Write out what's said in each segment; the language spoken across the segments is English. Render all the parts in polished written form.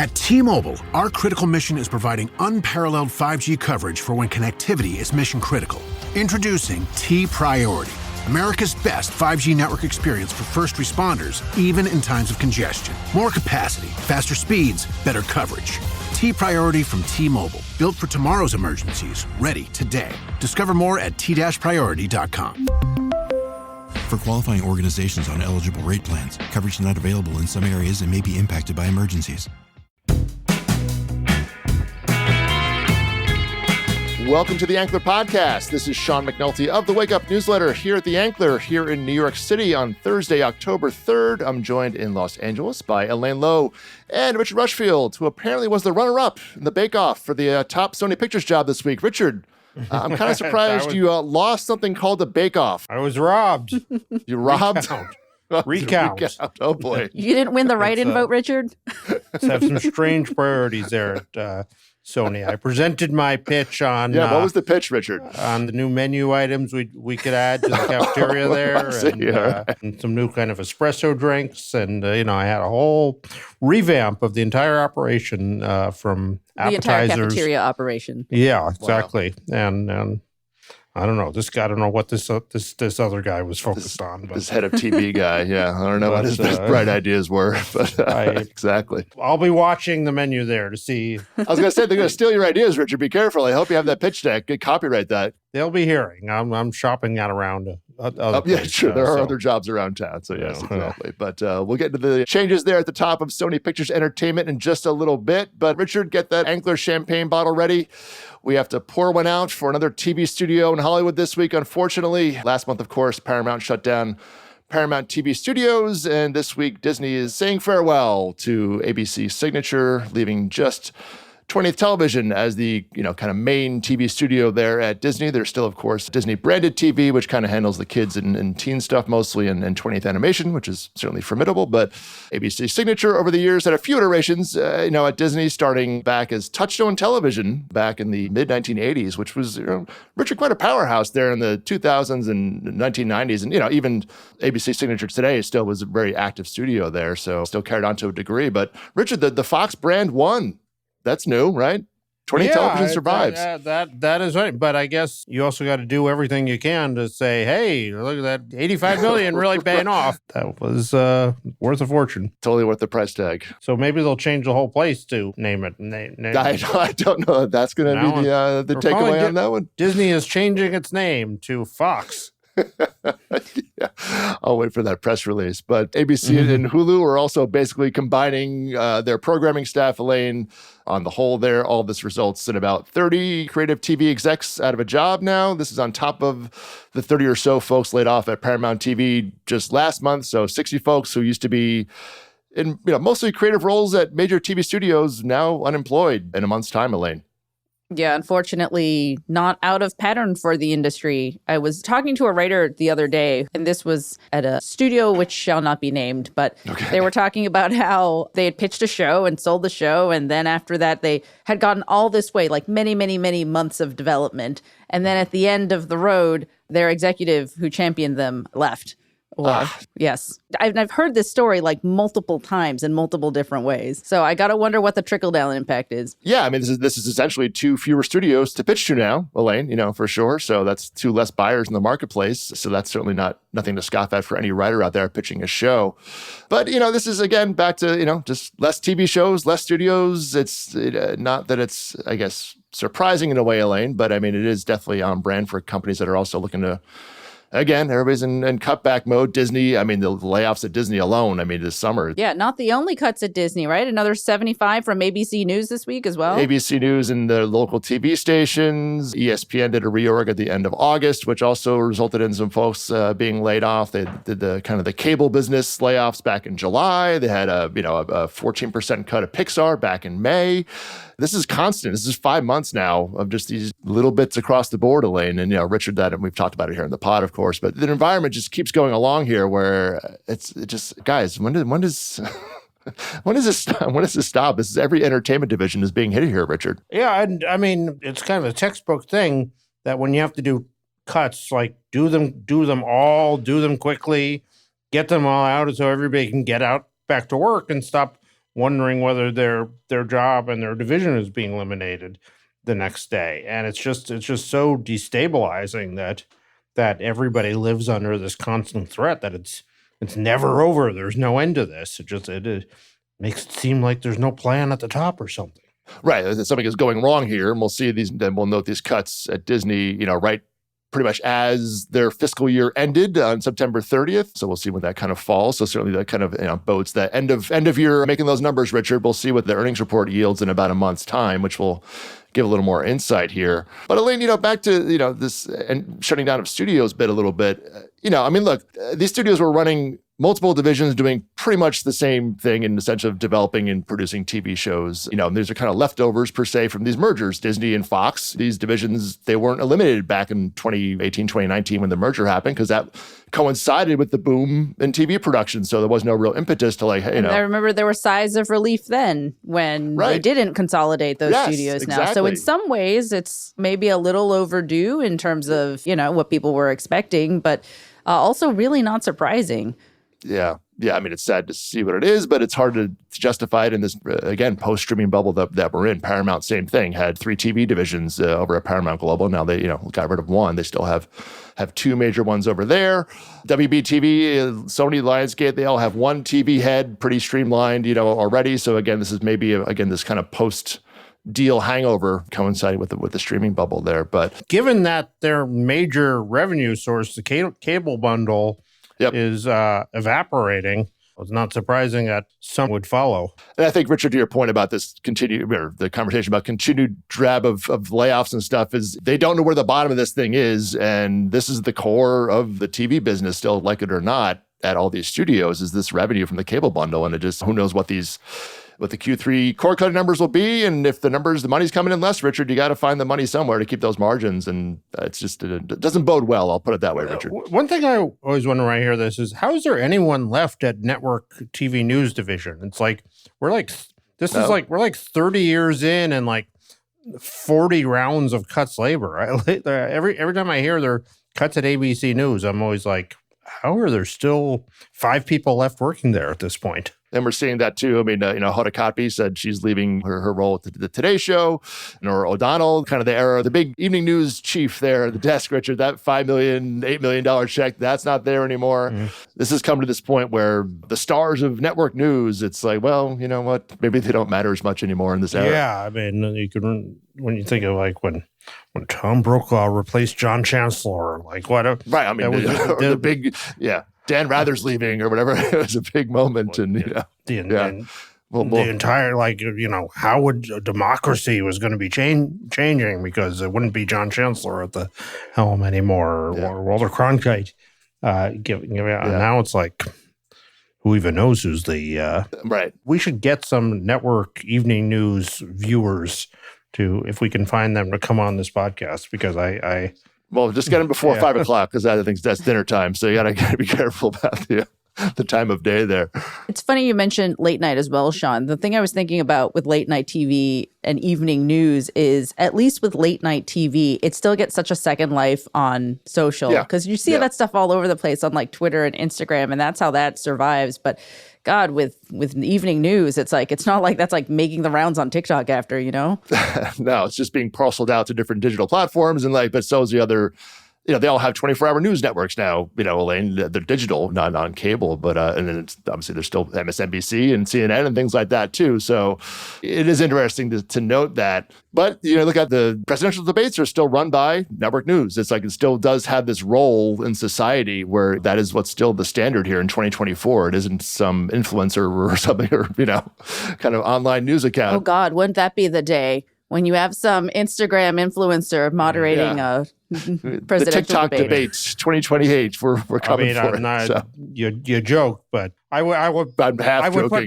At T-Mobile, our critical mission is providing unparalleled 5G coverage for when connectivity is mission critical. Introducing T-Priority, America's best 5G network experience for first responders, even in times of congestion. More capacity, faster speeds, better coverage. T-Priority from T-Mobile, built for tomorrow's emergencies, ready today. Discover more at t-priority.com. For qualifying organizations on eligible rate plans, coverage not available in some areas and may be impacted by emergencies. Welcome to the Ankler Podcast. This is Sean McNulty of the Wake Up Newsletter here at the Ankler here in New York City on Thursday, October 3rd. I'm joined in Los Angeles by Elaine Lowe and Richard Rushfield, who apparently was the runner-up in the bake-off for the top Sony Pictures job this week. Richard, I'm kind of surprised you lost something called the bake-off. I was robbed. You robbed? Recount. Oh, boy. You didn't win the write-in vote, Richard? Let's have some strange priorities there at Sony. I presented my pitch on... Yeah, what was the pitch, Richard? On the new menu items we could add to the cafeteria there, and some new kind of espresso drinks. And, I had a whole revamp of the entire operation from appetizers. The entire cafeteria operation. Yeah, exactly. Wow. And I don't know. I don't know what this other guy was focused on. But this head of TV guy, yeah. I don't know what his bright ideas were, but exactly. I'll be watching the menu there to see. I was going to say, they're going to steal your ideas, Richard. Be careful. I hope you have that pitch deck. Copyright that. They'll be hearing. I'm shopping that around. Yeah, sure. There are other jobs around town. So, yes, exactly. But we'll get into the changes there at the top of Sony Pictures Entertainment in just a little bit. But, Richard, get that Ankler champagne bottle ready. We have to pour one out for another TV studio in Hollywood this week, unfortunately. Last month, of course, Paramount shut down Paramount TV Studios. And this week, Disney is saying farewell to ABC Signature, leaving just 20th Television as the, kind of main TV studio there at Disney. There's still, of course, Disney branded TV, which kind of handles the kids and teen stuff mostly, and 20th Animation, which is certainly formidable. But ABC Signature over the years had a few iterations, at Disney, starting back as Touchstone Television back in the mid-1980s, which was, Richard, quite a powerhouse there in the 2000s and 1990s. And, even ABC Signature today still was a very active studio there, so still carried on to a degree. But, Richard, the Fox brand won. That's new, right? 20th Television survives. That is right. But I guess you also got to do everything you can to say, hey, look at that $85 million really paying off. That was worth a fortune. Totally worth the price tag. So maybe they'll change the whole place to name it. I don't know if that's going to be the takeaway on that one. Disney is changing its name to Fox. Yeah, I'll wait for that press release. But ABC and Hulu are also basically combining their programming staff, Elaine. On the whole there, all this results in about 30 creative TV execs out of a job now. This is on top of the 30 or so folks laid off at Paramount TV just last month. So 60 folks who used to be in mostly creative roles at major TV studios now unemployed in a month's time, Elaine. Yeah, unfortunately, not out of pattern for the industry. I was talking to a writer the other day, and this was at a studio which shall not be named, but They were talking about how they had pitched a show and sold the show, and then after that, they had gotten all this way, like many, many, many months of development. And then at the end of the road, their executive who championed them left. Yes. I've heard this story like multiple times in multiple different ways. So I got to wonder what the trickle-down impact is. Yeah, I mean, this is essentially 2 fewer studios to pitch to now, Elaine, for sure. So that's 2 less buyers in the marketplace. So that's certainly nothing to scoff at for any writer out there pitching a show. But, this is, again, back to, just less TV shows, less studios. It's not that it's, I guess, surprising in a way, Elaine, but I mean, it is definitely on brand for companies that are also looking to... Again, everybody's in cutback mode. Disney, I mean, the layoffs at Disney alone, this summer. Yeah, not the only cuts at Disney, right? Another 75 from ABC News this week as well. ABC News and the local TV stations. ESPN did a reorg at the end of August, which also resulted in some folks being laid off. They did the cable business layoffs back in July. They had a 14% cut of Pixar back in May. This is constant. This is 5 months now of just these little bits across the board, Elaine. And, Richard, and we've talked about it here in the pod, of course, but the environment just keeps going along here where it just, guys, when does this stop? This is every entertainment division is being hit here, Richard. Yeah. And I mean, it's kind of a textbook thing that when you have to do cuts, like do them all, do them quickly, get them all out so everybody can get out back to work and stop wondering whether their job and their division is being eliminated the next day. And it's just so destabilizing that everybody lives under this constant threat that it's never over. There's no end to this. It makes it seem like there's no plan at the top or something. Right. Something is going wrong here. And we'll see these, then we'll note these cuts at Disney, right pretty much as their fiscal year ended on September 30th. So we'll see when that kind of falls. So certainly that kind of bodes that end of year making those numbers, Richard. We'll see what the earnings report yields in about a month's time, which will give a little more insight here. But Elaine, back to, this and shutting down of studios bit a little bit. Look, these studios were running multiple divisions doing pretty much the same thing in the sense of developing and producing TV shows. These are kind of leftovers per se from these mergers, Disney and Fox. These divisions, they weren't eliminated back in 2018, 2019 when the merger happened, because that coincided with the boom in TV production. So there was no real impetus to I remember there were sighs of relief then when they didn't consolidate those studios now. Exactly. So in some ways, it's maybe a little overdue in terms of, what people were expecting, but also really not surprising. Yeah. It's sad to see what it is, but it's hard to justify it in this, again, post-streaming bubble that we're in. Paramount, same thing, had 3 TV divisions over at Paramount Global. Now they, got rid of one. They still have 2 major ones over there. WB-TV, Sony, Lionsgate, they all have 1 TV head, pretty streamlined, already. So again, this is maybe, this kind of post-deal hangover coinciding with the streaming bubble there. But given that their major revenue source, the cable bundle, is evaporating, it's not surprising that some would follow. And I think, Richard, to your point about this the conversation about continued drab of layoffs and stuff is they don't know where the bottom of this thing is. And this is the core of the TV business, still like it or not, at all these studios, is this revenue from the cable bundle. And it just, who knows what the Q3 cord cutting numbers will be. And if the money's coming in less, Richard, you got to find the money somewhere to keep those margins. And it doesn't bode well. I'll put it that way, Richard. One thing I always wonder when I hear this is, how is there anyone left at network TV news division? It's like, we're 30 years in and 40 rounds of cuts labor. Every time I hear there are cuts at ABC News, I'm always like, how are there still 5 people left working there at this point? And we're seeing that too. Hoda Kotb said she's leaving her role at the Today Show. Nora O'Donnell, kind of the era, the big evening news chief there at the desk, Richard, that $5 million, $8 million check, that's not there anymore. Mm-hmm. This has come to this point where the stars of network news, it's like, well, you know what? Maybe they don't matter as much anymore in this era. Yeah, you could, when you think of when Tom Brokaw replaced John Chancellor, right? The big, Dan Rather's leaving or whatever. It was a big moment. And the entire, how would democracy was going to be changing because it wouldn't be John Chancellor at the helm anymore or Walter Cronkite giving out. Now it's like, who even knows who's the... right. We should get some network evening news viewers to, if we can find them, to come on this podcast, because Well, just get them before 5 o'clock, because I think that's dinner time. So you gotta be careful about the time of day there. It's funny you mentioned late night as well, Sean. The thing I was thinking about with late night TV and evening news is, at least with late night TV, it still gets such a second life on social, because you see that stuff all over the place on Twitter and Instagram, and that's how that survives. But God, with evening news, it's not like that's making the rounds on TikTok after, No, it's just being parceled out to different digital platforms, and but so is the other. They all have 24-hour news networks now, Elaine. They're digital, not on cable, but and then obviously there's still MSNBC and CNN and things like that too. So it is interesting to note that. But, look at the presidential debates are still run by network news. It's it still does have this role in society where that is what's still the standard here in 2024. It isn't some influencer or something or, kind of online news account. Oh, God, wouldn't that be the day when you have some Instagram influencer moderating a presidential the TikTok debate. debates 2028. We're coming for it. So. You joke, but I would put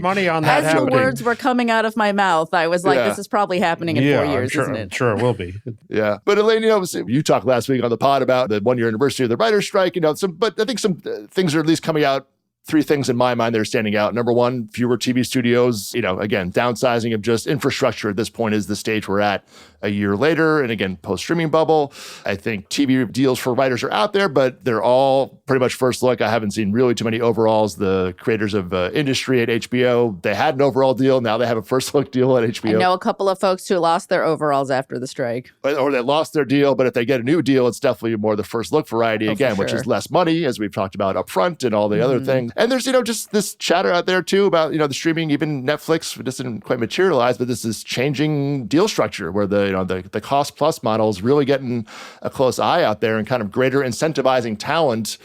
money on that. As the words were coming out of my mouth, I was like, "This is probably happening in 4 years, isn't it?" I'm sure it will be. Yeah, but Elaine, you talked last week on the pod about the 1-year anniversary of the writer's strike. But I think some things are at least coming out three things in my mind that are standing out. Number one, fewer TV studios. Again, downsizing of just infrastructure at this point is the stage we're at a year later. And again, post-streaming bubble. I think TV deals for writers are out there, but they're all pretty much first look. I haven't seen really too many overalls. The creators of Industry at HBO, they had an overall deal. Now they have a first look deal at HBO. I know a couple of folks who lost their overalls after the strike. Or they lost their deal, but if they get a new deal, it's definitely more the first look variety again, which is less money, as we've talked about up front and all the other things. And there's, just this chatter out there too about, the streaming, even Netflix doesn't quite materialize, but this is changing deal structure where the cost plus model is really getting a close eye out there and kind of greater incentivizing talent.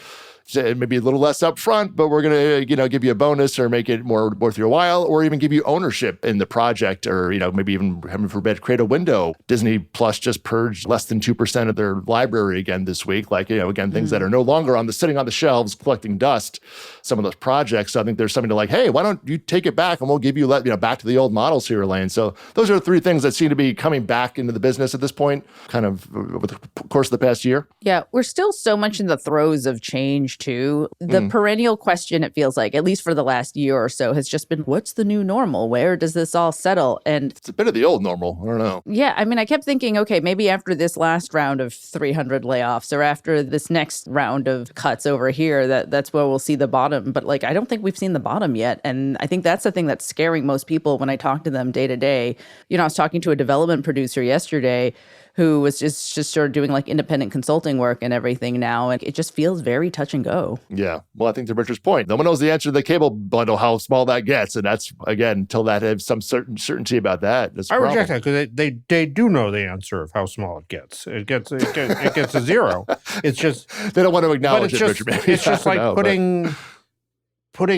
Maybe a little less upfront, but we're going to, give you a bonus or make it more worth your while, or even give you ownership in the project, or, maybe even, heaven forbid, create a window. Disney Plus just purged less than 2% of their library again this week. Like, again, things that are no longer sitting on the shelves collecting dust, some of those projects. So I think there's something to like, hey, why don't you take it back and we'll give you, back to the old models here, Elaine. So those are three things that seem to be coming back into the business at this point, kind of over the course of the past year. Yeah, we're still so much in the throes of change too. The perennial question, it feels like, at least for the last year or so, has just been, what's the new normal? Where does this all settle? And it's a bit of the old normal. I don't know. Yeah, I mean, I kept thinking, okay, maybe after this last round of 300 layoffs or after this next round of cuts over here, that's where we'll see the bottom. But I don't think we've seen the bottom yet. And I think that's the thing that's scaring most people when I talk to them day to day. I was talking to a development producer yesterday who was just sort of doing independent consulting work and everything now. And it just feels very touch and go. Yeah. Well, I think to Richard's point, no one knows the answer to the cable bundle, how small that gets. And that's, again, until that has some certainty about that. I reject that because they do know the answer of how small it gets. It gets a zero. It's just... They don't want to acknowledge it, Richard. Maybe. It's just putting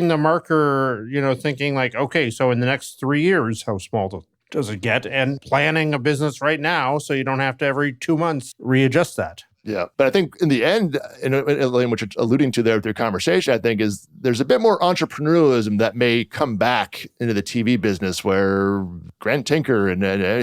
the marker, thinking okay, so in the next 3 years, how small does it get? And planning a business right now so you don't have to every 2 months readjust that. Yeah. But I think in the end, Elaine, which you're alluding to there with your conversation, I think is there's a bit more entrepreneurialism that may come back into the TV business where Grant Tinker and other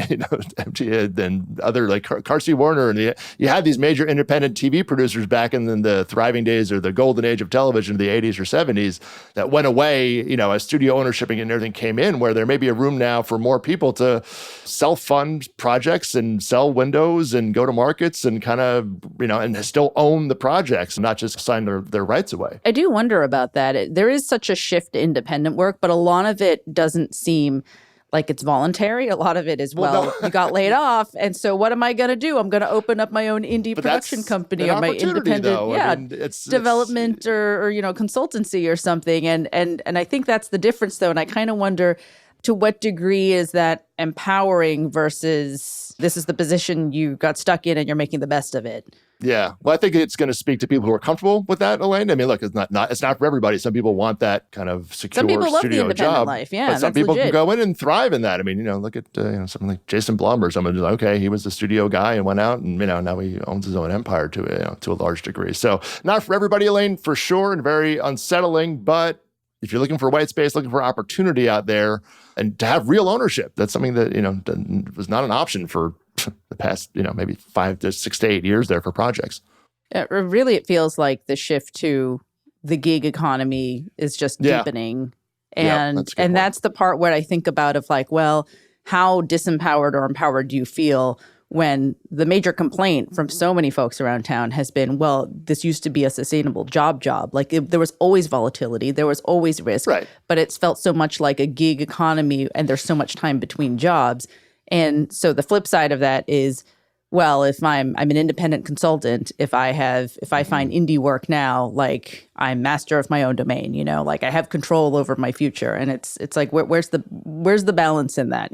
Carsey Warner, and you had these major independent TV producers back in the thriving days or the golden age of television, the 80s or 70s, that went away, as studio ownership and everything came in, where there may be a room now for more people to self-fund projects and sell windows and go to markets and kind of and still own the projects and not just sign their rights away. I do wonder about that. There is such a shift to independent work, but a lot of it doesn't seem like it's voluntary. A lot of it is, you got laid off, and so what am I going to do? I'm going to open up my own indie production company or my independent development or consultancy or something. And I think that's the difference, though. And I kind of wonder, to what degree is that empowering versus this is the position you got stuck in and you're making the best of it? Yeah. Well, I think it's going to speak to people who are comfortable with that, Elaine. I mean, look, it's not for everybody. Some people want that kind of secure studio job. Some people love the independent life. Yeah, but some people can go in and thrive in that. I mean, look at something like Jason Blum or someone who's okay, he was a studio guy and went out and now he owns his own empire to a large degree. So not for everybody, Elaine, for sure, and very unsettling. But if you're looking for white space, looking for opportunity out there, and to have real ownership, that's something that was not an option for the past maybe 5 to 6 to 8 years there for projects. Really, it feels like the shift to the gig economy is just deepening, and that's the part where I think about how disempowered or empowered do you feel when the major complaint from so many folks around town has been, well, this used to be a sustainable job. There was always volatility. There was always risk. Right. But it's felt so much like a gig economy, and there's so much time between jobs. And so the flip side of that is, well, if I'm an independent consultant, if I find indie work now, I'm master of my own domain, I have control over my future. And it's where's the balance in that,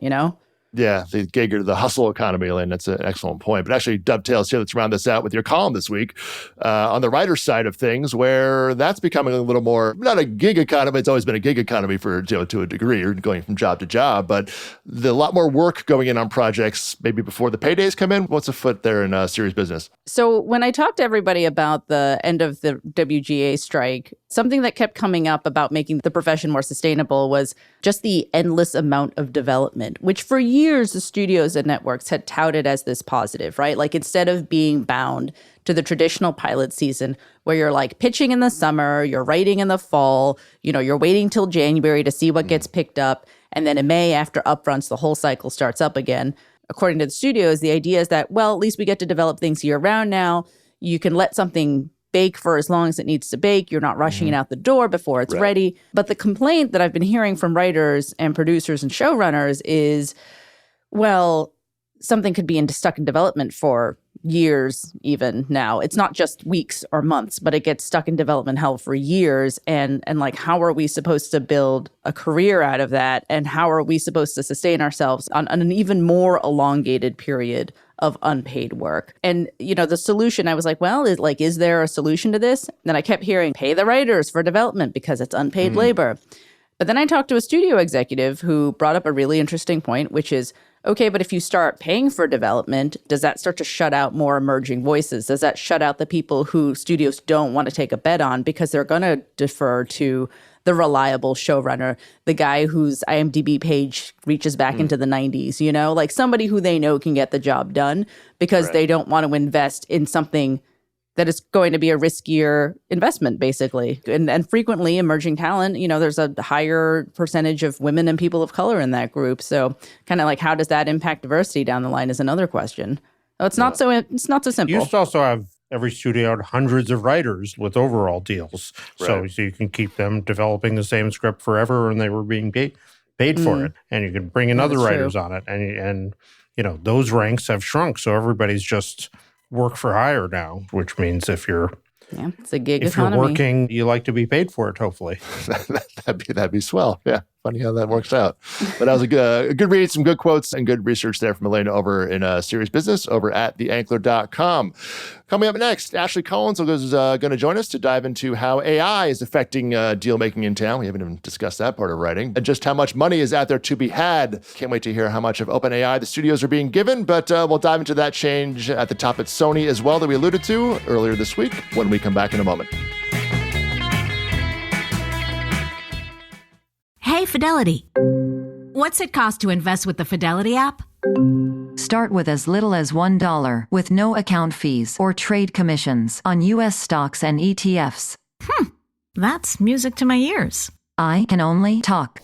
Yeah, the gig or the hustle economy, Elaine, that's an excellent point. But actually dovetails here, let's round this out with your column this week on the writer's side of things, where that's becoming a little more, not a gig economy, it's always been a gig economy for to a degree, you're going from job to job, but a lot more work going in on projects maybe before the paydays come in. What's afoot there in series business? So when I talked to everybody about the end of the WGA strike, something that kept coming up about making the profession more sustainable was just the endless amount of development, which for years years, the studios and networks had touted as this positive, right? Like instead of being bound to the traditional pilot season where you're like pitching in the summer, you're writing in the fall, you're waiting till January to see what gets picked up. And then in May, after upfronts, the whole cycle starts up again. According to the studios, the idea is that, well, at least we get to develop things year round now. You can let something bake for as long as it needs to bake. You're not rushing it out the door before it's ready. But the complaint that I've been hearing from writers and producers and showrunners is, well, something could be stuck in development for years even now. It's not just weeks or months, but it gets stuck in development hell for years. And like, how are we supposed to build a career out of that? And how are we supposed to sustain ourselves on an even more elongated period of unpaid work? And, the solution, I was like, well, is there a solution to this? And then I kept hearing, pay the writers for development because it's unpaid labor. But then I talked to a studio executive who brought up a really interesting point, which is, okay, but if you start paying for development, does that start to shut out more emerging voices? Does that shut out the people who studios don't want to take a bet on because they're going to defer to the reliable showrunner, the guy whose IMDb page reaches back into the 90s, like somebody who they know can get the job done because they don't want to invest in something that is going to be a riskier investment, basically. And frequently emerging talent, there's a higher percentage of women and people of color in that group. So kind of like, how does that impact diversity down the line is another question. It's not so simple. You also have every studio had hundreds of writers with overall deals. So you can keep them developing the same script forever and they were being paid for it. And you can bring in other writers on it. And those ranks have shrunk. So everybody's just work for hire now, which means if you're it's a gig economy. If you're working, you like to be paid for it, hopefully. that'd be swell. Yeah. Funny how that works out. But that was a good read, some good quotes and good research there from Elena over in Serious Business over at theankler.com. Coming up next, Ashley Collins is going to join us to dive into how AI is affecting deal making in town. We haven't even discussed that part of writing. And just how much money is out there to be had. Can't wait to hear how much of OpenAI the studios are being given, but we'll dive into that change at the top at Sony as well that we alluded to earlier this week when we come back in a moment. Hey, Fidelity. What's it cost to invest with the Fidelity app? Start with as little as $1 with no account fees or trade commissions on U.S. stocks and ETFs. That's music to my ears. I can only talk.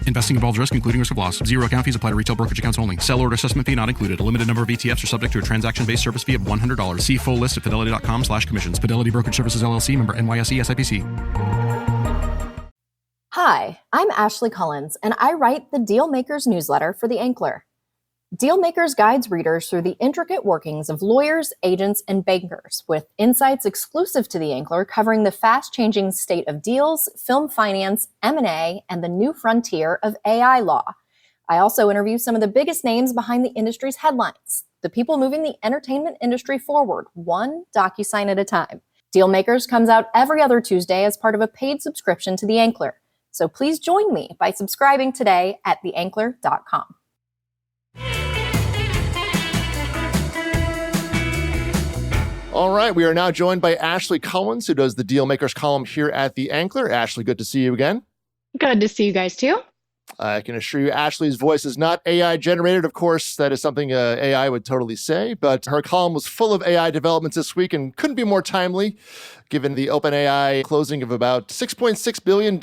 Investing involves risk, including risk of loss. Zero account fees apply to retail brokerage accounts only. Sell order assessment fee not included. A limited number of ETFs are subject to a transaction-based service fee of $100. See full list at fidelity.com/commissions. Fidelity Brokerage Services, LLC, member NYSE SIPC. Hi, I'm Ashley Collins, and I write the Dealmakers newsletter for The Ankler. Dealmakers guides readers through the intricate workings of lawyers, agents, and bankers, with insights exclusive to The Ankler covering the fast-changing state of deals, film finance, M&A, and the new frontier of AI law. I also interview some of the biggest names behind the industry's headlines, the people moving the entertainment industry forward, one DocuSign at a time. Dealmakers comes out every other Tuesday as part of a paid subscription to The Ankler. So please join me by subscribing today at theankler.com. All right, we are now joined by Ashley Collins, who does the Dealmakers column here at The Ankler. Ashley, good to see you again. Good to see you guys too. I can assure you Ashley's voice is not AI generated. Of course, that is something AI would totally say, but her column was full of AI developments this week and couldn't be more timely, given the OpenAI closing of about $6.6 billion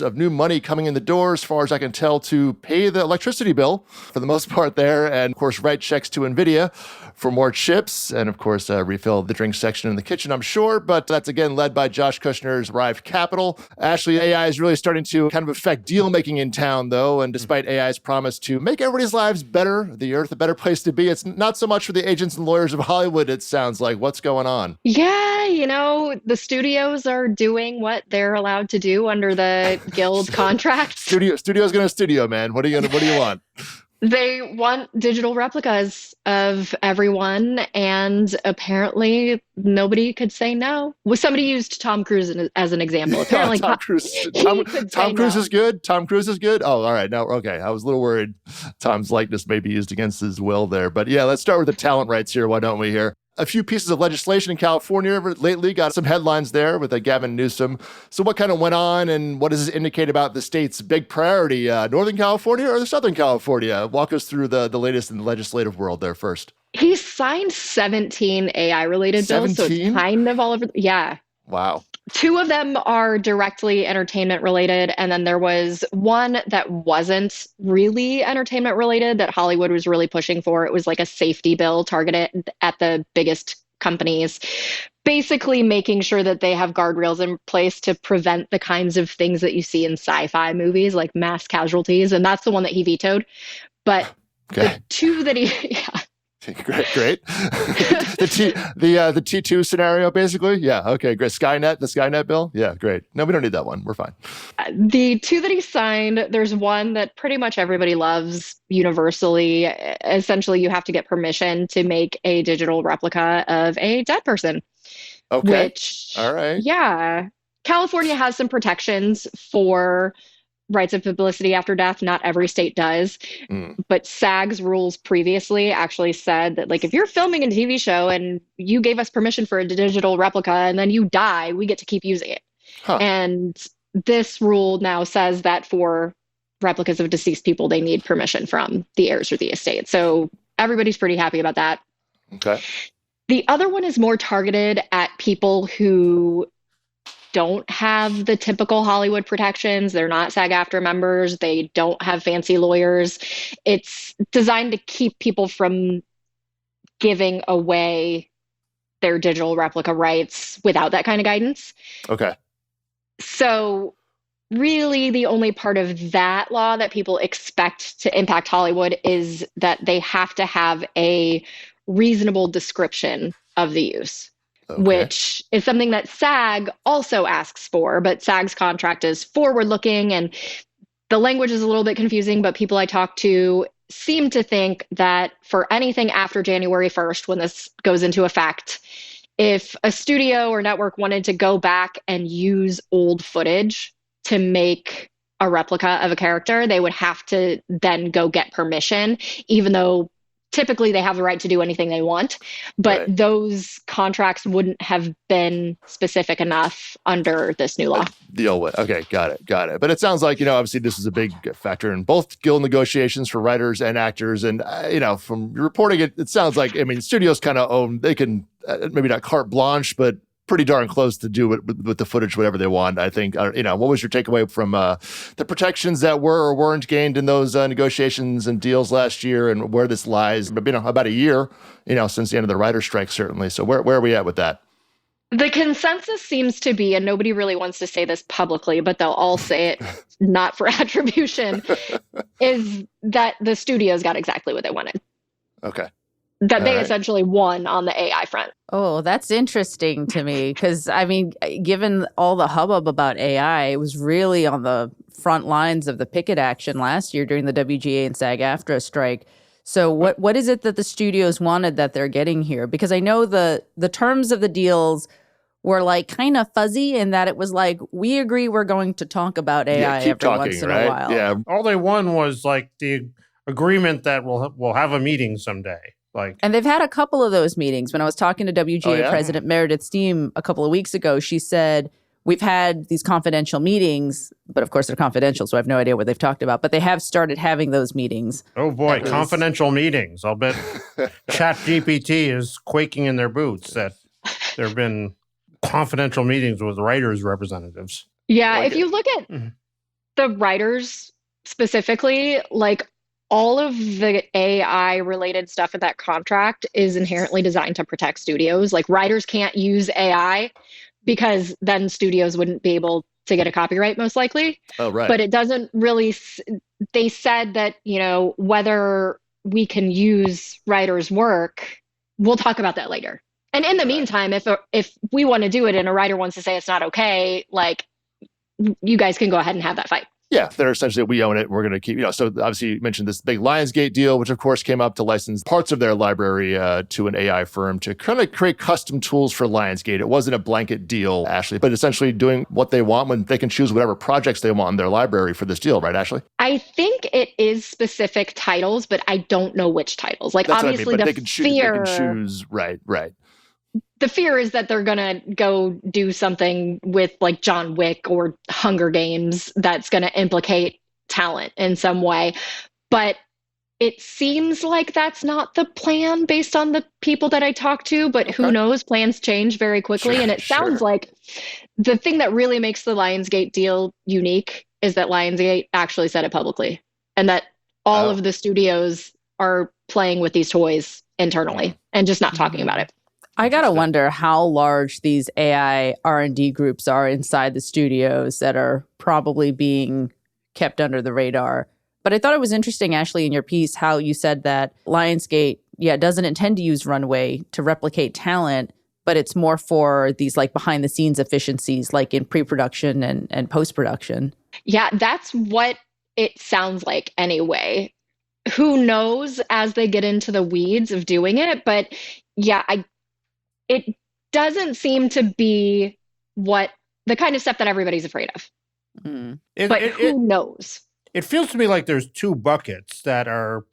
of new money coming in the door, as far as I can tell, to pay the electricity bill for the most part there, and of course write checks to NVIDIA for more chips, and of course refill the drink section in the kitchen, I'm sure, but that's again led by Josh Kushner's Rive Capital. Ashley, AI is really starting to kind of affect deal making in town, though, and despite AI's promise to make everybody's lives better, the earth a better place to be, it's not so much for the agents and lawyers of Hollywood, it sounds like. What's going on? Yeah, the studios are doing what they're allowed to do under the guild contract. Studio's going to studio, man. What do you want? They want digital replicas of everyone, and apparently nobody could say no. Well, somebody used Tom Cruise as an example. Apparently, Tom Cruise. Tom Cruise is good. Tom Cruise is good. Oh, all right. Now, okay. I was a little worried Tom's likeness may be used against his will there, but yeah, let's start with the talent rights here. Why don't we here? a few pieces of legislation in California lately, got some headlines there with Gavin Newsom. So what kind of went on, and what does this indicate about the state's big priority, Northern California or the Southern California? Walk us through the latest in the legislative world there first. He signed 17 AI-related bills, so it's kind of all over. Yeah. Wow. 2 of them are directly entertainment related. And then there was one that wasn't really entertainment related that Hollywood was really pushing for. It was like a safety bill targeted at the biggest companies, basically making sure that they have guardrails in place to prevent the kinds of things that you see in sci-fi movies, like mass casualties. And that's the one that he vetoed. But the 2 that he, Great. the T2 scenario, basically. Yeah. Okay. Great. The Skynet bill. Yeah. Great. No, we don't need that one. We're fine. The 2 that he signed, there's one that pretty much everybody loves universally. Essentially, you have to get permission to make a digital replica of a dead person. Okay. Which, all right. Yeah. California has some protections for rights of publicity after death. Not every state does. But SAG's rules previously actually said that, like, if you're filming a TV show and you gave us permission for a digital replica and then you die, we get to keep using it. And this rule now says that for replicas of deceased people, they need permission from the heirs or the estate. So everybody's pretty happy about that. Okay. The other one is more targeted at people who don't have the typical Hollywood protections. They're not SAG-AFTRA members. They don't have fancy lawyers. It's designed to keep people from giving away their digital replica rights without that kind of guidance. Okay. So really the only part of that law that people expect to impact Hollywood is that they have to have a reasonable description of the use. Okay. Which is something that SAG also asks for, but SAG's contract is forward-looking, and the language is a little bit confusing, but people I talk to seem to think that for anything after January 1st, when this goes into effect, if a studio or network wanted to go back and use old footage to make a replica of a character, they would have to then go get permission, even though typically they have the right to do anything they want, but those contracts wouldn't have been specific enough under this new law. Deal with. Okay, got it. But it sounds like, obviously this is a big factor in both guild negotiations for writers and actors. And, from reporting it, it sounds like, studios kind of own, they can, maybe not carte blanche, but pretty darn close to do with the footage, whatever they want. I think, what was your takeaway from the protections that were or weren't gained in those negotiations and deals last year, and where this lies? About a year, since the end of the writer's strike, certainly. So where are we at with that? The consensus seems to be, and nobody really wants to say this publicly, but they'll all say it not for attribution, is that the studios got exactly what they wanted. Okay. That they essentially won on the AI front. Oh, that's interesting to me because, given all the hubbub about AI, it was really on the front lines of the picket action last year during the WGA and SAG-AFTRA strike. So what is it that the studios wanted that they're getting here? Because I know the terms of the deals were like kind of fuzzy in that it was like, we agree we're going to talk about AI once in a while. Yeah. All they won was like the agreement that we'll have a meeting someday. And they've had a couple of those meetings. When I was talking to WGA President Meredith Steam a couple of weeks ago, she said, we've had these confidential meetings, but of course they're confidential, so I have no idea what they've talked about. But they have started having those meetings. Oh boy, confidential meetings. I'll bet ChatGPT is quaking in their boots that there have been confidential meetings with writers' representatives. Yeah, if you look at the writers specifically, all of the AI related stuff in that contract is inherently designed to protect studios. Writers can't use AI because then studios wouldn't be able to get a copyright most likely. Oh, right. But it doesn't really, they said that, whether we can use writers' work, we'll talk about that later. And in the meantime, if we want to do it and a writer wants to say it's not okay, you guys can go ahead and have that fight. Yeah, they're essentially, we own it. We're going to keep, so obviously you mentioned this big Lionsgate deal, which of course came up to license parts of their library to an AI firm to kind of create custom tools for Lionsgate. It wasn't a blanket deal, Ashley, but essentially doing what they want when they can choose whatever projects they want in their library for this deal, right, Ashley? I think it is specific titles, but I don't know which titles. That's obviously what I mean, but they can choose, right. the fear is that they're going to go do something with like John Wick or Hunger Games that's going to implicate talent in some way. But it seems like that's not the plan based on the people that I talked to, but who knows? Plans change very quickly. And it sounds like the thing that really makes the Lionsgate deal unique is that Lionsgate actually said it publicly, and that all of the studios are playing with these toys internally and just not talking about it. I gotta wonder how large these AI R&D groups are inside the studios that are probably being kept under the radar. But I thought it was interesting, Ashley, in your piece, how you said that Lionsgate, doesn't intend to use Runway to replicate talent, but it's more for these like behind the scenes efficiencies, like in pre-production and post-production. Yeah, that's what it sounds like anyway. Who knows as they get into the weeds of doing it, but it doesn't seem to be what the kind of stuff that everybody's afraid of. But who knows? It feels to me like there's two buckets that are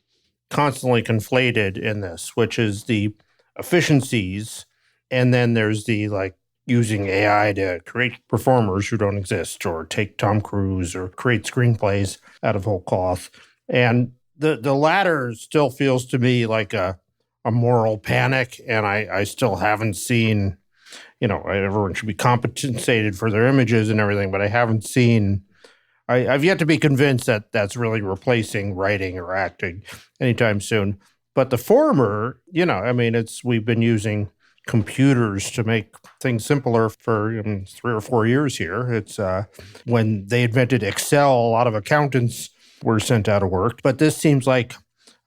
constantly conflated in this, which is the efficiencies, and then there's the like using AI to create performers who don't exist, or take Tom Cruise, or create screenplays out of whole cloth. And the latter still feels to me like a moral panic, and I still haven't seen, everyone should be compensated for their images and everything, but I haven't seen, I've yet to be convinced that that's really replacing writing or acting anytime soon. But the former, we've been using computers to make things simpler for 3 or 4 years here. It's when they invented Excel, a lot of accountants were sent out of work. But this seems like,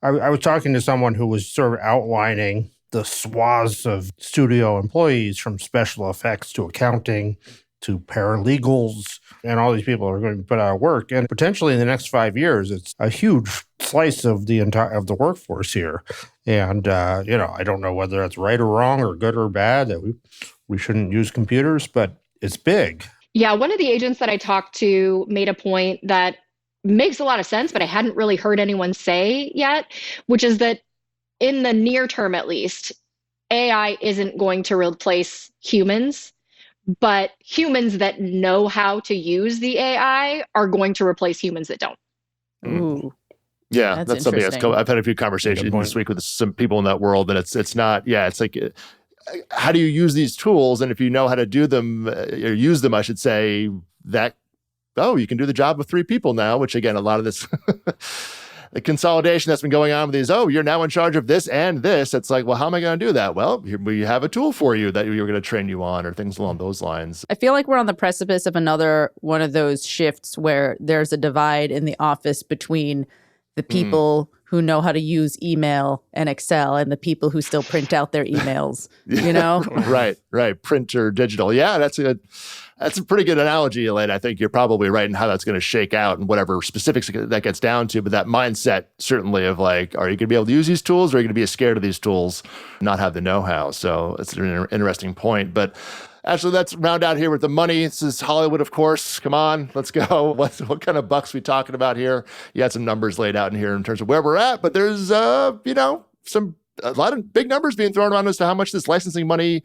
I was talking to someone who was sort of outlining the swaths of studio employees, from special effects to accounting to paralegals, and all these people are going to be put out of work. And potentially in the next 5 years, it's a huge slice of the workforce here. And, I don't know whether that's right or wrong or good or bad, that we shouldn't use computers, but it's big. Yeah, one of the agents that I talked to made a point that makes a lot of sense, but I hadn't really heard anyone say yet, which is that in the near term, at least, AI isn't going to replace humans, but humans that know how to use the AI are going to replace humans that don't. Ooh. Yeah, that's something I've had a few conversations this week with some people in that world, and it's not, it's like, how do you use these tools? And if you know how to do them, or use them, I should say, you can do the job of 3 people now, which again, a lot of this, the consolidation that's been going on with these, you're now in charge of this and this. It's like, well, how am I going to do that? Well, we have a tool for you that you're going to train you on, or things along those lines. I feel like we're on the precipice of another one of those shifts where there's a divide in the office between the people who know how to use email and Excel and the people who still print out their emails, Right. Print or digital. Yeah, that's a pretty good analogy, Elaine. I think you're probably right in how that's going to shake out and whatever specifics that gets down to. But that mindset certainly of like, are you going to be able to use these tools, or are you going to be scared of these tools, not have the know-how? So it's an interesting point. But actually, let's round out here with the money. This is Hollywood, of course. Come on, let's go. What kind of bucks we talking about here? You had some numbers laid out in here in terms of where we're at, but there's, a lot of big numbers being thrown around as to how much this licensing money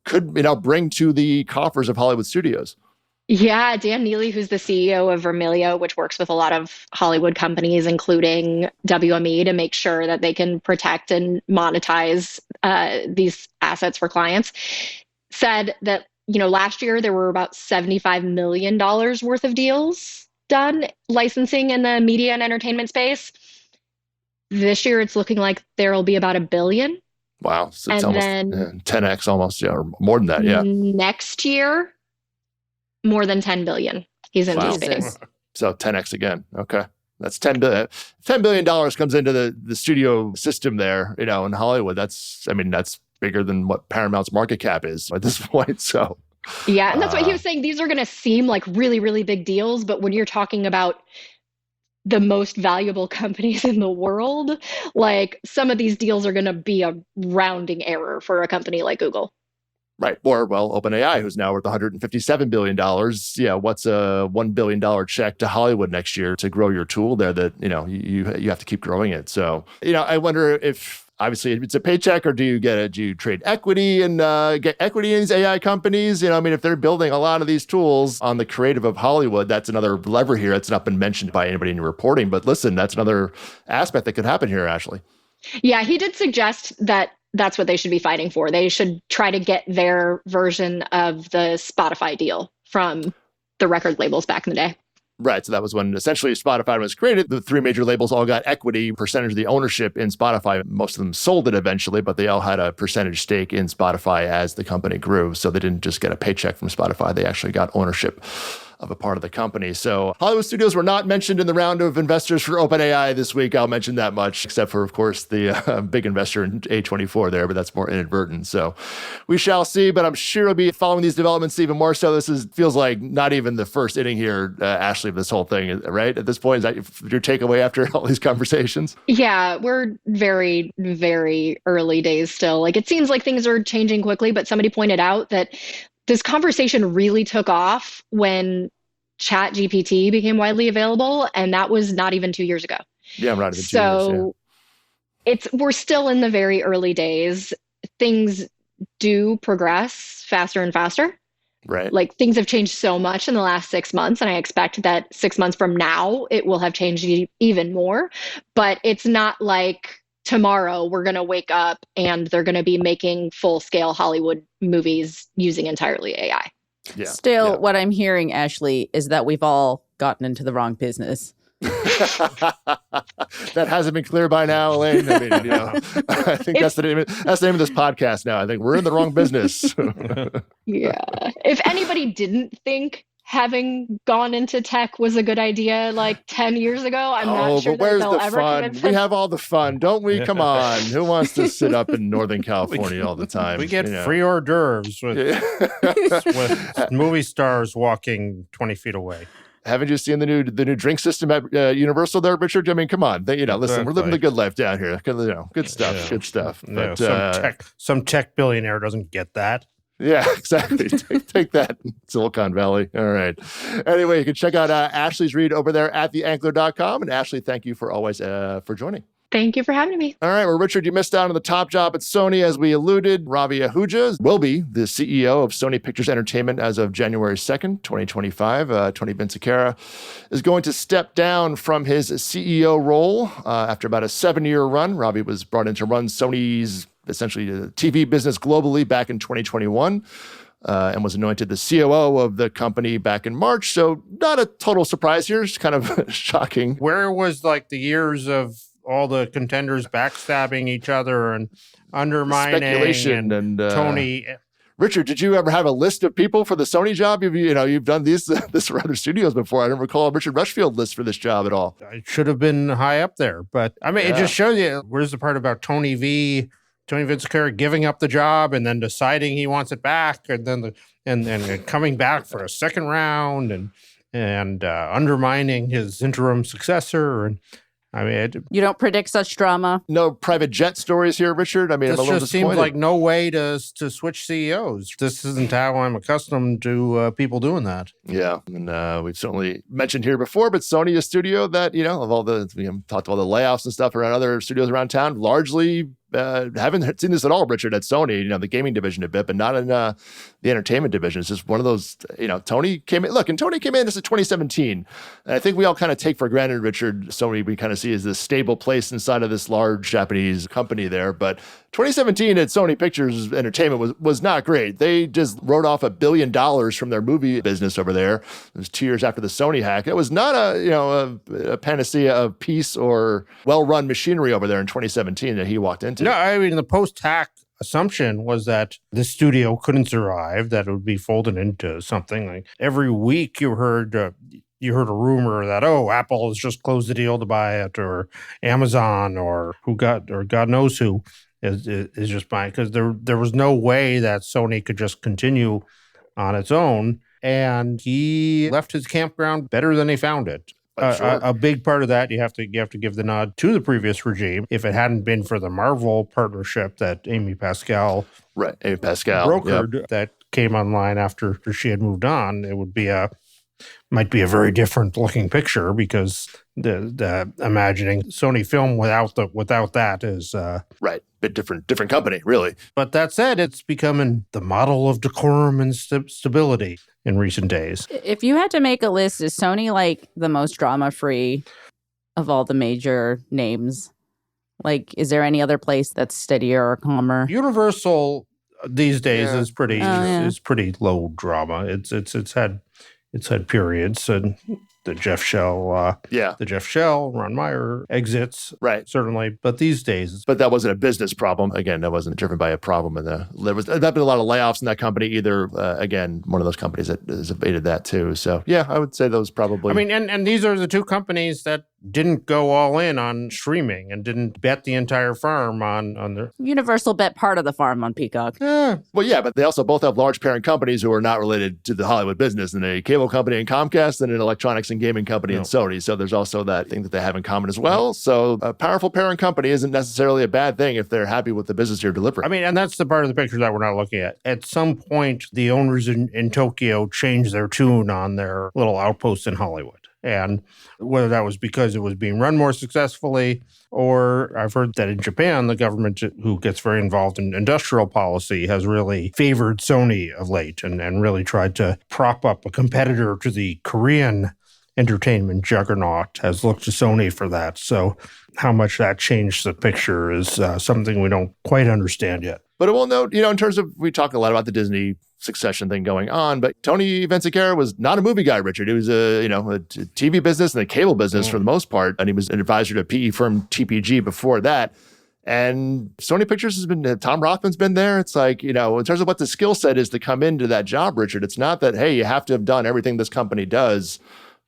could, bring to the coffers of Hollywood studios. Yeah, Dan Neely, who's the CEO of Vermilio, which works with a lot of Hollywood companies, including WME, to make sure that they can protect and monetize these assets for clients, said that, last year there were about $75 million worth of deals done licensing in the media and entertainment space. This year it's looking like there will be about $1 billion. Wow. So it's almost 10x almost, or more than that, yeah. Next year, more than $10 billion he's anticipating. So 10x again. Okay. That's $10 billion. $10 billion comes into the studio system there, in Hollywood. That's bigger than what Paramount's market cap is at this point. So yeah, and that's what he was saying. These are going to seem like really, really big deals, but when you're talking about the most valuable companies in the world, like some of these deals are going to be a rounding error for a company like Google. Right. Or, OpenAI, who's now worth $157 billion. Yeah, what's a $1 billion check to Hollywood next year to grow your tool there that, you have to keep growing it. So, I wonder if obviously it's a paycheck, or do you trade equity and get equity in these AI companies? I mean, if they're building a lot of these tools on the creative of Hollywood, that's another lever here that's not been mentioned by anybody in your reporting. But listen, that's another aspect that could happen here, Ashley. Yeah, he did suggest that that's what they should be fighting for. They should try to get their version of the Spotify deal from the record labels back in the day. Right. So that was when essentially Spotify was created. The three major labels all got equity, percentage of the ownership in Spotify. Most of them sold it eventually, but they all had a percentage stake in Spotify as the company grew. So they didn't just get a paycheck from Spotify. They actually got ownership of a part of the company. So Hollywood studios were not mentioned in the round of investors for OpenAI this week. I'll mention that much, except for, of course, the big investor in A24 there, but that's more inadvertent. So we shall see, but I'm sure we'll be following these developments even more so. This feels like not even the first inning here, Ashley, of this whole thing, right? At this point, is that your takeaway after all these conversations? Yeah, we're very, very early days still. Like, it seems like things are changing quickly, but somebody pointed out that this conversation really took off when ChatGPT became widely available, and that was not even 2 years ago. Yeah, right. So we're still in the very early days. Things do progress faster and faster. Right. Like, things have changed so much in the last 6 months, and I expect that 6 months from now, it will have changed even more. But it's not like tomorrow we're going to wake up and they're going to be making full-scale Hollywood movies using entirely AI. Yeah. Still, what I'm hearing, Ashley, is that we've all gotten into the wrong business. That hasn't been clear by now, Elaine. I mean, I think that's the name of this podcast now. I think we're in the wrong business. Yeah. If anybody didn't think having gone into tech was a good idea like 10 years ago, I'm not sure but where's that they'll the ever fun? convince We have all the fun, don't we? Come on. Who wants to sit up in Northern California all the time? We get free hors d'oeuvres with movie stars walking 20 feet away. Haven't you seen the new drink system at Universal there, Richard? I mean, come on. Listen, we're living the good life down here. Good stuff. Yeah. Good stuff. Yeah, But, some tech billionaire doesn't get that. Yeah, exactly. Take that, Silicon Valley. All right. Anyway, you can check out Ashley's read over there at theankler.com. And Ashley, thank you for always for joining. Thank you for having me. All right. Well, Richard, you missed out on the top job at Sony. As we alluded, Ravi Ahuja will be the CEO of Sony Pictures Entertainment as of January 2nd, 2025. Tony Vinciquerra is going to step down from his CEO role after about a 7-year run. Ravi was brought in to run Sony's essentially the TV business globally back in 2021. And was anointed the COO of the company back in March. So not a total surprise here. It's kind of shocking. Where was like the years of all the contenders backstabbing each other and undermining speculation and Tony? Richard, did you ever have a list of people for the Sony job? You've done this for other studios before. I don't recall a Richard Rushfield list for this job at all. It should have been high up there. But I mean, It just shows you, where's the part about Tony Vinciquerra giving up the job and then deciding he wants it back, and then and coming back for a second round and undermining his interim successor. And I mean, you don't predict such drama. No private jet stories here, Richard. I mean, this just seems like no way to switch CEOs. This isn't how I'm accustomed to people doing that. Yeah, and we've certainly mentioned here before, but Sony, a studio that of all the talked about the layoffs and stuff around other studios around town, largely. Haven't seen this at all, Richard, at Sony, the gaming division a bit, but not in the entertainment division. It's just one of those, Tony came in in this in 2017. And I think we all kind of take for granted, Richard, Sony we kind of see as this stable place inside of this large Japanese company there. But 2017 at Sony Pictures Entertainment was not great. They just wrote off $1 billion from their movie business over there. It was 2 years after the Sony hack. It was not a panacea of peace or well-run machinery over there in 2017 that he walked into. No, I mean, the post-hack assumption was that the studio couldn't survive, that it would be folded into something. Like every week you heard a rumor that, Apple has just closed the deal to buy it, or Amazon, or God knows who is just buying, because there was no way that Sony could just continue on its own. And he left his campground better than he found it. Sure. A big part of that, you have to give the nod to the previous regime. If it hadn't been for the Marvel partnership that Amy Pascal brokered, that came online after she had moved on, it would be might be a very different looking picture, because the imagining Sony film without that is right. bit different company, really. But that said, it's becoming the model of decorum and stability in recent days. If you had to make a list, is Sony like the most drama-free of all the major names? Like, is there any other place that's steadier or calmer? Universal these days is pretty is pretty low drama. It's had periods, and the Jeff Shell, Ron Meyer exits, right? Certainly, but these days, but that wasn't a business problem. Again, that wasn't driven by a problem, and there been a lot of layoffs in that company. Either again, one of those companies that has evaded that too. So yeah, I would say those probably. I mean, and these are the two companies that didn't go all in on streaming and didn't bet the entire farm on their... Universal bet part of the farm on Peacock. Well, yeah, but they also both have large parent companies who are not related to the Hollywood business, and a cable company in Comcast and an electronics and gaming company in Sony. So there's also that thing that they have in common as well. So a powerful parent company isn't necessarily a bad thing if they're happy with the business you're delivering. I mean, and that's the part of the picture that we're not looking at. At some point, the owners in Tokyo changed their tune on their little outpost in Hollywood. And whether that was because it was being run more successfully, or I've heard that in Japan, the government, who gets very involved in industrial policy, has really favored Sony of late and really tried to prop up a competitor to the Korean entertainment juggernaut, has looked to Sony for that. So how much that changed the picture is something we don't quite understand yet. But I will note, in terms of, we talk a lot about the Disney succession thing going on, but Tony Vinciquerra was not a movie guy, Richard. He was a TV business and a cable business for the most part. And he was an advisor to PE firm TPG before that. And Sony Pictures has been, Tom Rothman's been there. It's like, in terms of what the skill set is to come into that job, Richard, it's not that, hey, you have to have done everything this company does,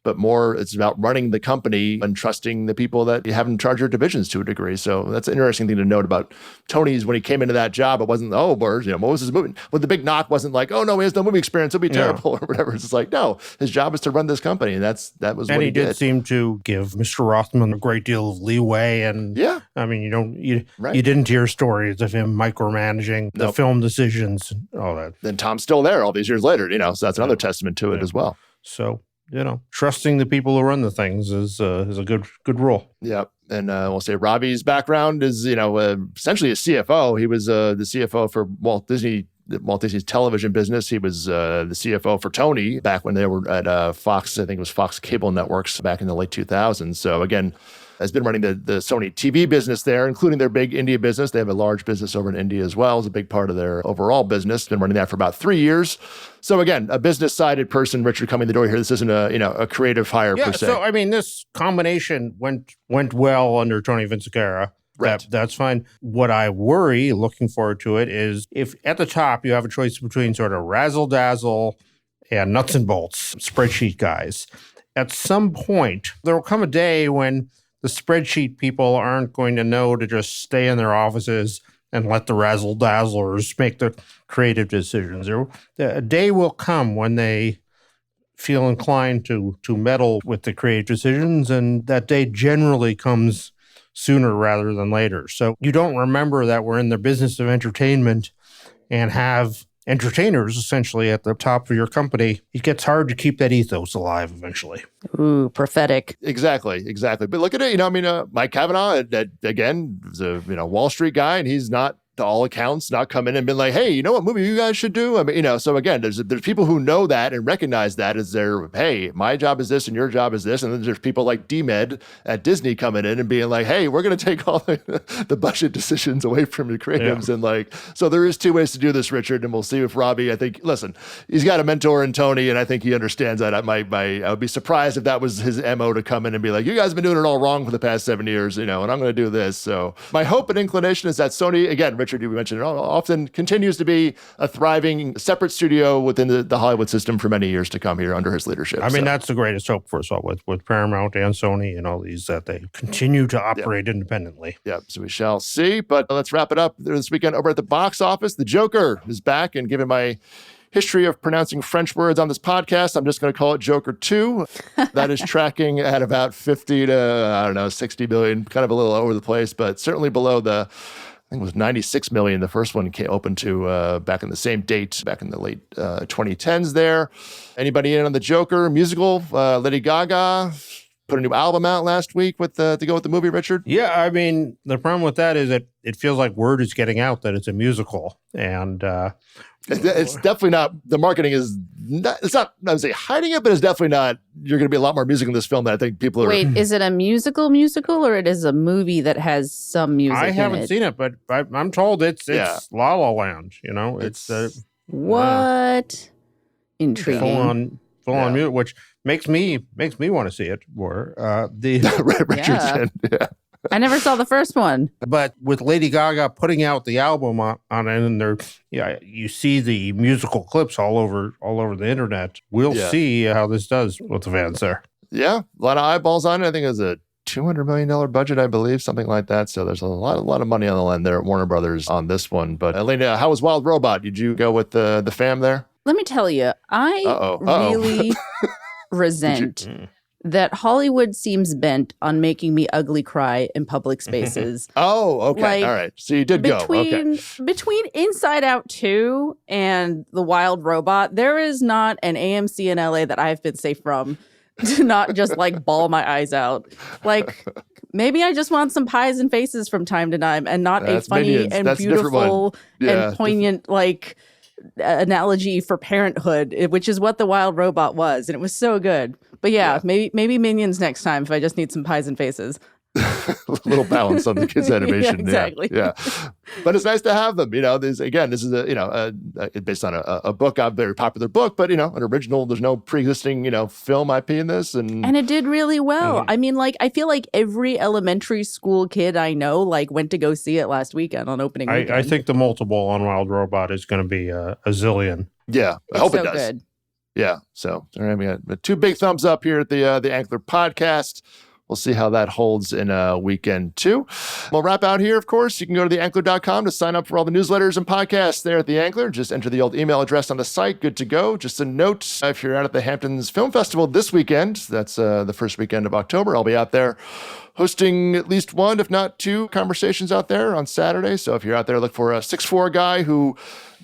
but more it's about running the company and trusting the people that you have in charge of your divisions to a degree. So that's an interesting thing to note about Tony's. When he came into that job, it wasn't, what was his movie? Well, the big knock wasn't like, oh no, he has no movie experience, it'll be terrible or whatever. It's just like, no, his job is to run this company, and that was what he did. And he did seem to give Mr. Rothman a great deal of leeway. And I mean, you didn't hear stories of him micromanaging the film decisions and all that. Then Tom's still there all these years later, so that's another testament to it as well. So, trusting the people who run the things is a good rule. Yeah. And we'll say Robbie's background is, essentially a CFO. He was the CFO for Walt Disney's television business. He was the CFO for Tony back when they were at Fox. I think it was Fox Cable Networks back in the late 2000s. So again, has been running the Sony TV business there, including their big India business. They have a large business over in India as well. It's a big part of their overall business. Been running that for about 3 years. So again, a business-sided person, Richard, coming the door here. This isn't a creative hire per se. So I mean, this combination went well under Tony Vinciquerra. Right. That's fine. What I worry, looking forward to it, is if at the top you have a choice between sort of razzle-dazzle and nuts and bolts spreadsheet guys, at some point there will come a day when the spreadsheet people aren't going to know to just stay in their offices and let the razzle-dazzlers make the creative decisions. A day will come when they feel inclined to meddle with the creative decisions, and that day generally comes sooner rather than later. So you don't remember that we're in the business of entertainment and have entertainers essentially at the top of your company. It gets hard to keep that ethos alive eventually. Ooh, prophetic. Exactly. But look at it, Mike Cavanaugh, again, was a Wall Street guy, and he's not, to all accounts, not come in and been like, hey, you know what movie you guys should do? I mean, so again, there's people who know that and recognize that as their, hey, my job is this and your job is this. And then there's people like DMed at Disney coming in and being like, hey, we're going to take all the budget decisions away from the creatives. And so there is two ways to do this, Richard, and we'll see if Robbie, I think, listen, he's got a mentor in Tony, and I think he understands that. I would be surprised if that was his MO to come in and be like, you guys have been doing it all wrong for the past 7 years, and I'm going to do this. So my hope and inclination is that Sony, again, Richard, you mentioned it often, continues to be a thriving separate studio within the Hollywood system for many years to come here under his leadership. I mean, that's the greatest hope for us all with Paramount and Sony and all these, that they continue to operate independently. Yeah, so we shall see. But let's wrap it up this weekend over at the box office. The Joker is back, and given my history of pronouncing French words on this podcast, I'm just going to call it Joker 2. That is tracking at about 50 to, 60 billion, kind of a little over the place, but certainly below I think it was 96 million. The first one opened to back in the same date, back in the late 2010s there. Anybody in on the Joker musical? Lady Gaga, put a new album out last week with to go with the movie, Richard. Yeah, I mean, the problem with that is that it feels like word is getting out that it's a musical, and it's definitely not. The marketing is not. It's not. I would say hiding it, but it's definitely not. You're going to be a lot more music in this film than I think people are. Wait, is it a musical, or it is a movie that has some music? I haven't seen it, but I'm told it's La La Land. You know, it's what intriguing. Full on music, which makes me want to see it more. Richardson, yeah. I never saw the first one. But with Lady Gaga putting out the album on it, and you see the musical clips all over the internet. We'll see how this does with the fans there. Yeah, a lot of eyeballs on it. I think it was a $200 million budget, I believe, something like that. So there's a lot of money on the line there at Warner Brothers on this one. But Elena, how was Wild Robot? Did you go with the fam there? Let me tell you, I really resent that Hollywood seems bent on making me ugly cry in public spaces. Oh, okay. All right. So you did go. Okay. Between Inside Out 2 and The Wild Robot, there is not an AMC in LA that I've been safe from to not just bawl my eyes out. Maybe I just want some pies and faces from time to time and not a funny Minions. And beautiful and poignant analogy for parenthood, which is what The Wild Robot was, and it was so good. But maybe Minions next time if I just need some pies and faces. A little balance on the kids' animation. Exactly. Yeah. But it's nice to have them. This is based on a book, a very popular book, but an original. There's no pre-existing film IP in this, and it did really well. I mean, I feel like every elementary school kid I know went to go see it last weekend on opening weekend. I think the multiple on Wild Robot is going to be a zillion. Yeah, I hope so it does. Good. Yeah, so we got 2 big thumbs up here at the Ankler podcast. We'll see how that holds in weekend 2. We'll wrap out here, of course. You can go to theankler.com to sign up for all the newsletters and podcasts there at The Ankler. Just enter the old email address on the site. Good to go. Just a note, if you're out at the Hamptons Film Festival this weekend, that's the first weekend of October, I'll be out there hosting at least 1, if not 2, conversations out there on Saturday. So if you're out there, look for a 6'4" guy who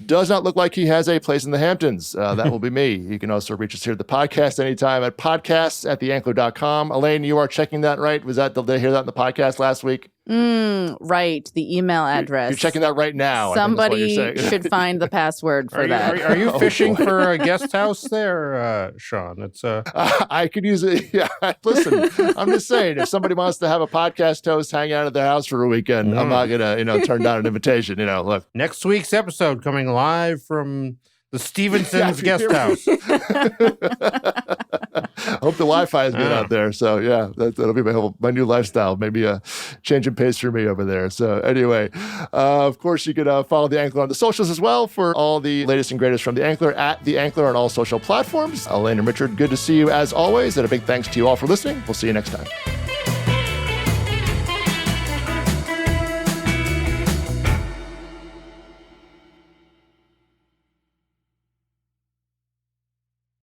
does not look like he has a place in the Hamptons. That will be me. You can also reach us here at the podcast anytime at podcasts@theankler.com. Elaine, you are checking that, right? Did I hear that in the podcast last week? Right. The email address. You're checking that right now. Somebody should find the password for that. Are you fishing for a guest house there, Sean? It's I could use it. Yeah. Listen, I'm just saying, if somebody wants to have a podcast host hang out at their house for a weekend, I'm not gonna, turn down an invitation. Look. Next week's episode coming live from the Stevenson's guest house. I hope the Wi-Fi is good out there. So that'll be my new lifestyle. Maybe a change in pace for me over there. So anyway, of course, you can follow The Ankler on the socials as well for all the latest and greatest from The Ankler at The Ankler on all social platforms. Elaine and Richard, good to see you as always. And a big thanks to you all for listening. We'll see you next time.